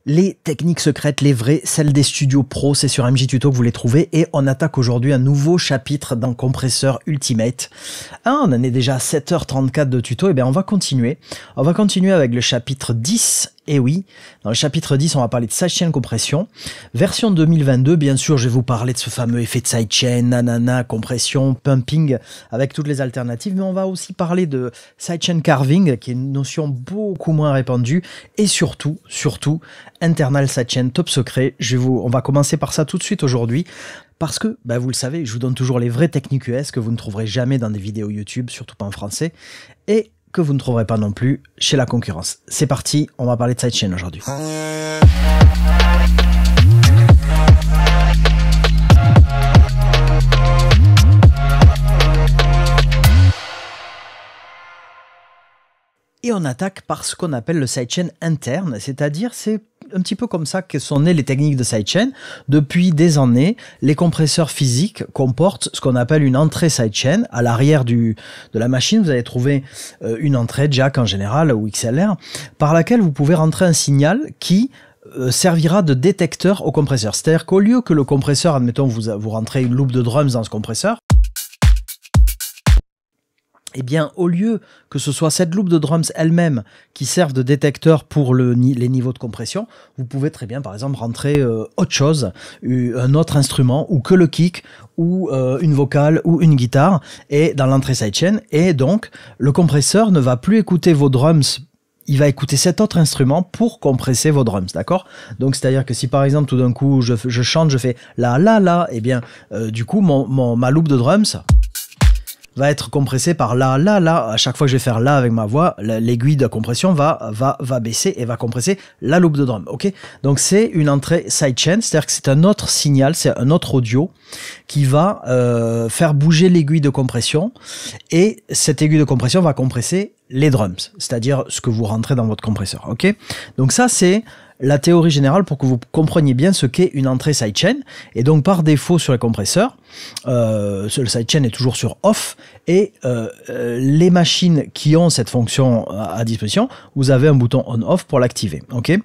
Les techniques secrètes, les vraies, celles des studios pro, c'est sur MJ Tuto que vous les trouvez. Et on attaque aujourd'hui un nouveau chapitre dans Compresseur Ultimate. On en est déjà à 7h34 de tuto. Et bien on va continuer. On va continuer avec le chapitre 10. Et oui, dans le chapitre 10, on va parler de sidechain compression. Version 2022, bien sûr, je vais vous parler de ce fameux effet de sidechain, nanana, compression, pumping, avec toutes les alternatives. Mais on va aussi parler de sidechain carving, qui est une notion beaucoup moins répandue. Et surtout, internal sidechain top secret. On va commencer par ça tout de suite aujourd'hui. Parce que, vous le savez, je vous donne toujours les vraies techniques US que vous ne trouverez jamais dans des vidéos YouTube, surtout pas en français. Et que vous ne trouverez pas non plus chez la concurrence. C'est parti, on va parler de sidechain aujourd'hui. Et on attaque par ce qu'on appelle le sidechain interne, c'est-à-dire c'est un petit peu comme ça que sont nées les techniques de sidechain. Depuis des années, les compresseurs physiques comportent ce qu'on appelle une entrée sidechain. À l'arrière de la machine, vous allez trouver une entrée jack en général ou XLR, par laquelle vous pouvez rentrer un signal qui servira de détecteur au compresseur. C'est-à-dire qu'au lieu que le compresseur, admettons vous rentrez une loupe de drums dans ce compresseur, eh bien, au lieu que ce soit cette loupe de drums elle-même qui serve de détecteur pour les niveaux de compression, vous pouvez très bien, par exemple, rentrer autre chose, un autre instrument, ou que le kick, ou une vocale, ou une guitare, et dans l'entrée sidechain. Et donc, le compresseur ne va plus écouter vos drums, il va écouter cet autre instrument pour compresser vos drums, d'accord? Donc, c'est-à-dire que si par exemple, tout d'un coup, je chante, je fais la, eh bien, du coup, ma loupe de drums va être compressé par la. À chaque fois que je vais faire la avec ma voix, l'aiguille de compression va baisser et va compresser la loupe de drum. Ok, donc c'est une entrée sidechain, c'est-à-dire que c'est un autre signal, c'est un autre audio qui va faire bouger l'aiguille de compression et cette aiguille de compression va compresser les drums, c'est-à-dire ce que vous rentrez dans votre compresseur. Ok, donc ça c'est la théorie générale pour que vous compreniez bien ce qu'est une entrée sidechain. Et donc par défaut sur les compresseurs, le sidechain est toujours sur off et les machines qui ont cette fonction à disposition, vous avez un bouton on-off pour l'activer. Ok.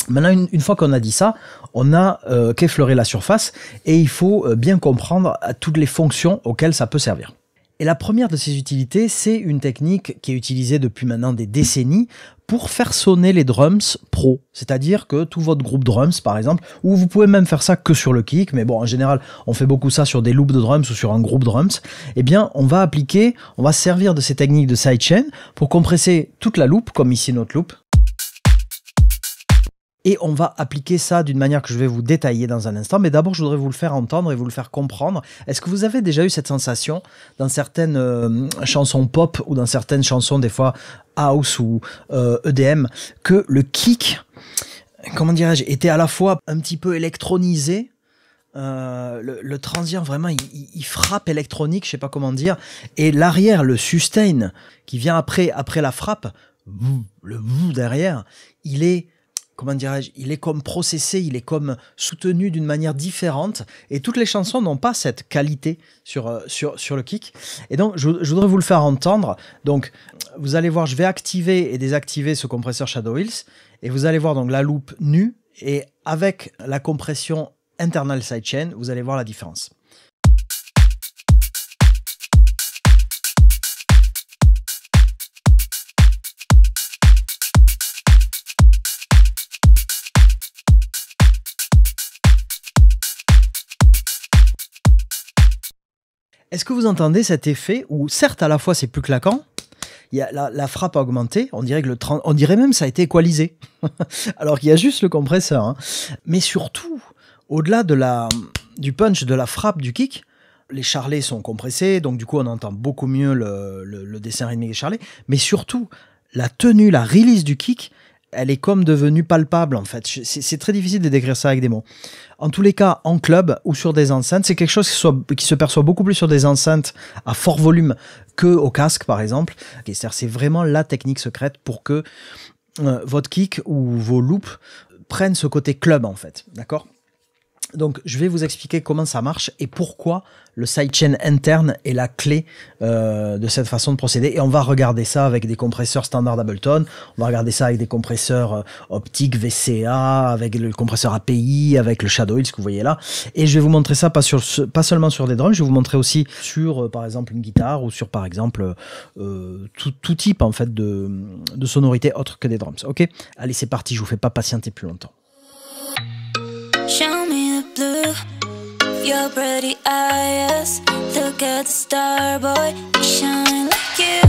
Maintenant, une fois qu'on a dit ça, on a qu'effleurer la surface et il faut bien comprendre toutes les fonctions auxquelles ça peut servir. Et la première de ces utilités, c'est une technique qui est utilisée depuis maintenant des décennies pour faire sonner les drums pro. C'est-à-dire que tout votre groupe drums, par exemple, ou vous pouvez même faire ça que sur le kick, mais bon, en général, on fait beaucoup ça sur des loops de drums ou sur un groupe drums, eh bien, on va se servir de ces techniques de sidechain pour compresser toute la loupe, comme ici notre loupe. Et on va appliquer ça d'une manière que je vais vous détailler dans un instant. Mais d'abord, je voudrais vous le faire entendre et vous le faire comprendre. Est-ce que vous avez déjà eu cette sensation dans certaines chansons pop ou dans certaines chansons, des fois house ou EDM, que le kick, comment dirais-je, était à la fois un petit peu électronisé, le transient vraiment, il frappe électronique, je sais pas comment dire, et l'arrière, le sustain, qui vient après la frappe, le derrière, il est... comment dirais-je, il est comme processé, il est comme soutenu d'une manière différente et toutes les chansons n'ont pas cette qualité sur le kick. Et donc, je voudrais vous le faire entendre. Donc, vous allez voir, je vais activer et désactiver ce compresseur Shadow Hills et vous allez voir donc la loupe nue et avec la compression internal sidechain, vous allez voir la différence. Est-ce que vous entendez cet effet où, certes, à la fois, c'est plus claquant, il y a la frappe a augmenté, on dirait même que ça a été équalisé, alors qu'il y a juste le compresseur. Hein. Mais surtout, au-delà du punch, de la frappe, du kick, les charlets sont compressés, donc du coup, on entend beaucoup mieux le dessin rythmique des charlets, mais surtout, la tenue, la release du kick, elle est comme devenue palpable en fait. C'est très difficile de décrire ça avec des mots. En tous les cas, en club ou sur des enceintes, c'est quelque chose qui se perçoit beaucoup plus sur des enceintes à fort volume que au casque par exemple. C'est vraiment la technique secrète pour que votre kick ou vos loops prennent ce côté club en fait. D'accord ? Donc, je vais vous expliquer comment ça marche et pourquoi le sidechain interne est la clé de cette façon de procéder. Et on va regarder ça avec des compresseurs standard Ableton, on va regarder ça avec des compresseurs optiques VCA, avec le compresseur API, avec le Shadow Hill, ce que vous voyez là. Et je vais vous montrer ça pas seulement sur des drums, je vais vous montrer aussi sur, par exemple, une guitare ou sur, par exemple, tout type en fait de sonorité autre que des drums. Ok, allez, c'est parti, je vous fais pas patienter plus longtemps. Show me the blue, your pretty eyes. Look at the star, boy, you shine like you